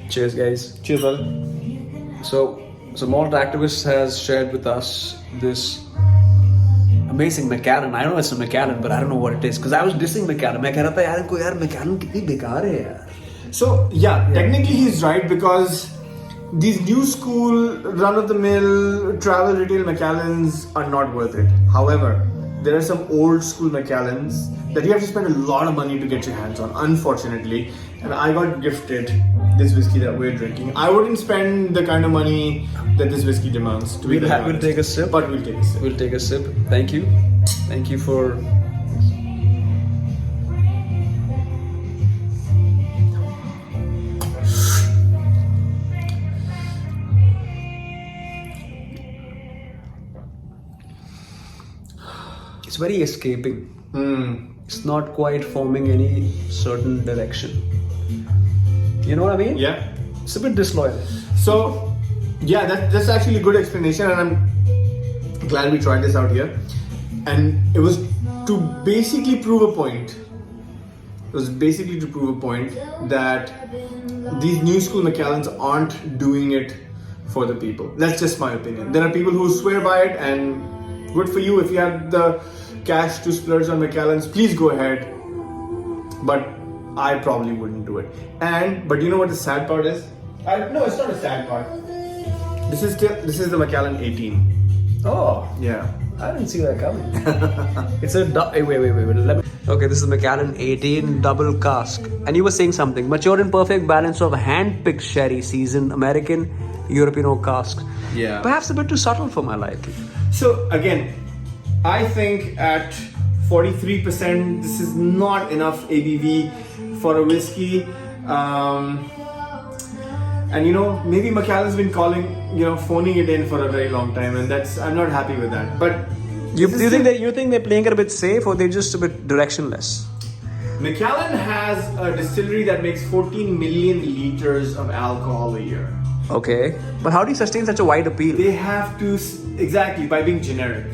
Cheers, guys. Cheers, brother. So Malt Activist has shared with us this amazing Macallan. I know it's a Macallan, but I don't know what it is because I was dissing Macallan. मैं कह रहा था यार इनको यार Macallan कितनी बेकार है यार. So technically he's right because these new school run-of-the-mill travel retail Macallans are not worth it. However, there are some old school Macallans that you have to spend a lot of money to get your hands on, unfortunately. And I got gifted this whiskey that we're drinking. I wouldn't spend the kind of money that this whiskey demands. We'll take a sip. But we'll take a sip. We'll take a sip. Thank you. Thank you for. It's very escaping. It's not quite forming any certain direction. You know what I mean? Yeah. It's a bit disloyal. So, that's actually a good explanation, and I'm glad we tried this out here. And it was to basically prove a point. It was basically to prove a point that these new school Macallans aren't doing it for the people. That's just my opinion. There are people who swear by it, and good for you. If you have the cash to splurge on Macallans, please go ahead. But I probably wouldn't do it. But you know what the sad part is? No, it's not a sad part. This is the Macallan 18. Oh, Yeah. I didn't see that coming. It's a wait. Okay, this is Macallan 18 double cask, and you were saying something. Mature in perfect balance of hand-picked sherry, seasoned American, European oak casks. Yeah. Perhaps a bit too subtle for my liking. So again, I think at 43%, this is not enough ABV for a whiskey. And maybe Macallan's been phoning it in for a very long time, and I'm not happy with that. But You think they're playing it a bit safe, or they're just a bit directionless? Macallan has a distillery that makes 14 million liters of alcohol a year. Okay, but how do you sustain such a wide appeal? They have to, exactly, by being generic.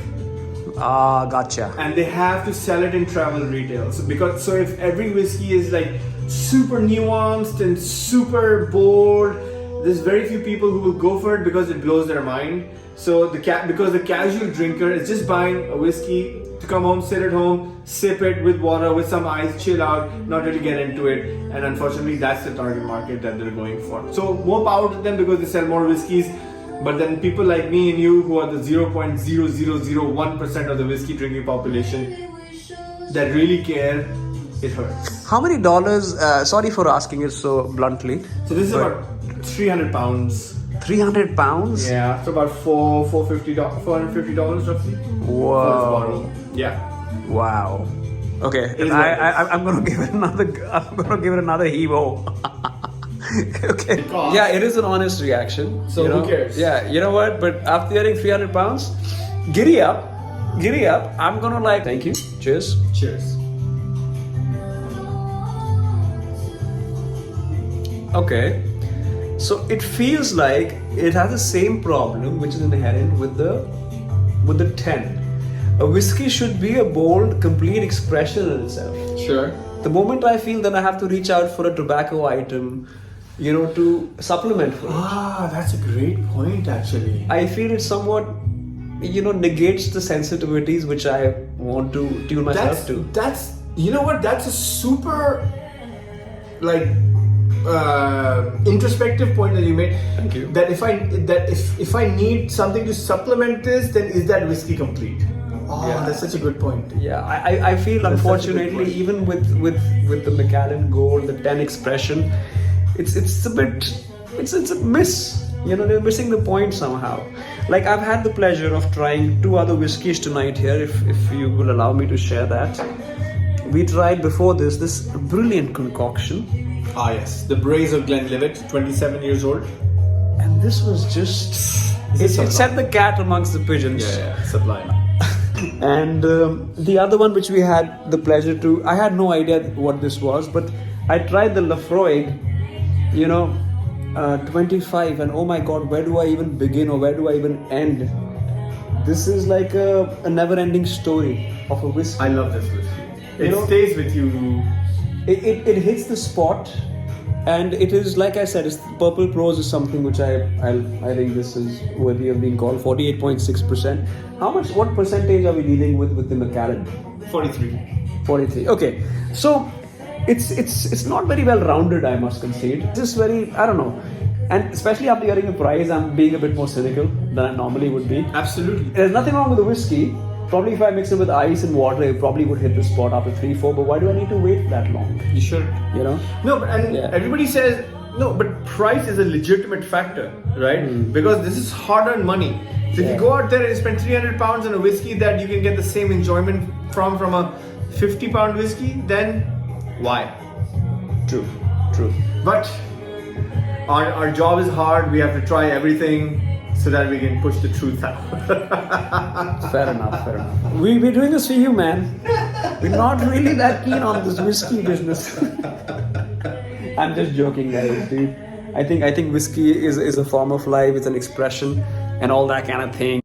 Gotcha. And they have to sell it in travel retail. So if every whiskey is like super nuanced and super bold, there's very few people who will go for it because it blows their mind. So because the casual drinker is just buying a whiskey to come home, sit at home, sip it with water, with some ice, chill out, not really get into it. And unfortunately, that's the target market that they're going for. So more power to them because they sell more whiskeys. But then people like me and you, who are the 0.0001% of the whiskey drinking population that really care, it hurts. How many dollars? Sorry for asking it so bluntly. So this is about 300 pounds. 300 pounds? Yeah, so about $450 roughly. Whoa. For this bottle. Yeah. Wow. Okay, It is I'm gonna give it another heave-o. Okay. Yeah, it is an honest reaction. So who cares? Yeah, you know what? But after hearing 300 pounds, giddy up. I'm gonna thank you. Cheers. Cheers. Okay. So it feels like it has the same problem which is inherent with the 10. A whiskey should be a bold, complete expression in itself. Sure. The moment I feel that I have to reach out for a tobacco item, to supplement for it, That's a great point actually. I feel it somewhat, negates the sensitivities which I want to tune myself to. That's a super introspective point that you made. Thank you. That if I need something to supplement this, then is that whiskey complete? Yeah. That's such a good point. Yeah, I feel That's such a good unfortunately point. even with the Macallan Gold, the 10 expression, it's a miss. They're missing the point somehow. Like I've had the pleasure of trying 2 other whiskeys tonight here, if you will allow me to share that. We tried before this brilliant concoction. Yes, the Brace of Glenlivet, 27 years old. And this was just it set the cat amongst the pigeons. Yeah, sublime. And the other one which we had the pleasure to, I had no idea what this was, but I tried the Laphroaig, 25, and oh my god, where do I even begin or where do I even end? This is like a never-ending story of a whiskey. I love this whiskey. It stays with you. It hits the spot And it is, like I said, Purple Prose is something which I think this is worthy of being called. 48.6%. What percentage are we dealing with the Macallan? 43. 43. Okay, so it's not very well rounded, I must concede. Just very, I don't know. And especially after hearing the price, I'm being a bit more cynical than I normally would be. Absolutely. There's nothing wrong with the whiskey. Probably if I mix it with ice and water, it probably would hit the spot after 3-4. But why do I need to wait that long? You should. You know? No, but everybody says no, but price is a legitimate factor, right? Because this is hard-earned money. So if you go out there and spend £300 on a whiskey that you can get the same enjoyment from a £50 whiskey, then why? True. But our job is hard. We have to try everything so that we can push the truth out. Fair enough. We're doing this for you, man. We're not really that keen on this whiskey business. I'm just joking, guys, dude. I think whiskey is a form of life, it's an expression and all that kind of thing.